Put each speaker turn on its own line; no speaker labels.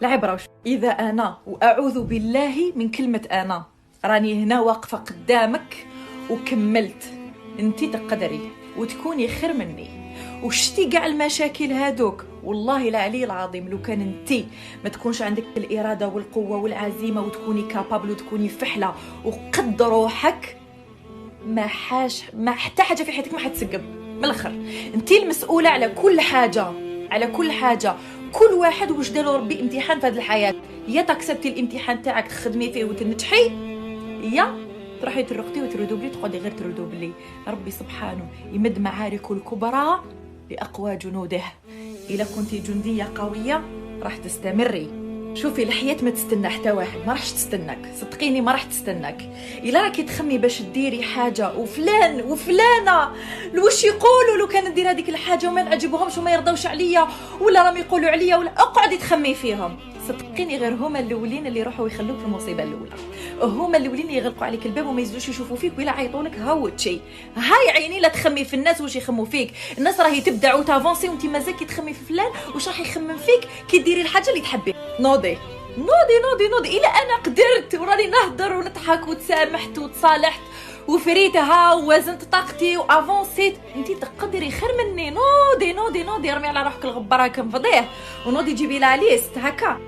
العبرة إذا أنا وأعوذ بالله من كلمة أنا راني هنا واقفة قدامك وكملت، انتي تقدري وتكوني خير مني وشتي قاع المشاكل هادوك. والله العلي العظيم لو كان انتي ما تكونش عندك الإرادة والقوة والعزيمة وتكوني كابابل وتكوني فحلة وقد روحك، ما حتى حاجة في حياتك ما حتسقب. من الآخر انتي المسؤولة على كل حاجة، على كل حاجة. كل واحد واش دارو ربي امتحان في هذه الحياة، يا تكسبتي الامتحان تاعك تخدمي فيه وتنجحي، يا تروحي ترقدي وتردوبلي تقعدي غير تردوبلي. ربي سبحانه يمد معارك الكبرى لأقوى جنوده. إلا كنتي جندية قوية راح تستمري. شوفي الحياة ما تستنى حتى واحد، ما راحش تستناك، صدقيني ما راح تستناك. إلا راكي تخمي باش ديري حاجة وفلان وفلانة واش يقولوا لو كان ندير هذيك الحاجة وما نعجبهمش وما يرضوش عليا ولا راهم يقولوا عليا، ولا اقعدي تخمي فيهم. صدقيني غير هما الاولين اللي يروحوا يخلوك في المصيبه الاولى، هما الاولين اللي يغلقوا عليك الباب وما يزيدوش يشوفوا فيك ولا عيطوا لك هاوتشي. هاي عيني لا تخمي في الناس واش يخموا فيك. الناس راهي تبدع وتافونسي وانت مازال كي تخمي في فلان واش راح يخمم فيك كي ديري الحاجه اللي تحبي. نوضي نوضي نوضي نوضي. الى انا قدرت وراني نهضر ونضحك وتسامحت وتصالحت وفريتها ووزنت طاقتي وافونسيت، انتي تقدري خير مني. نوضي نوضي نوضي، رمي على روحك الغبره كنفضيه ونوضي جيبي لا ليست هكا.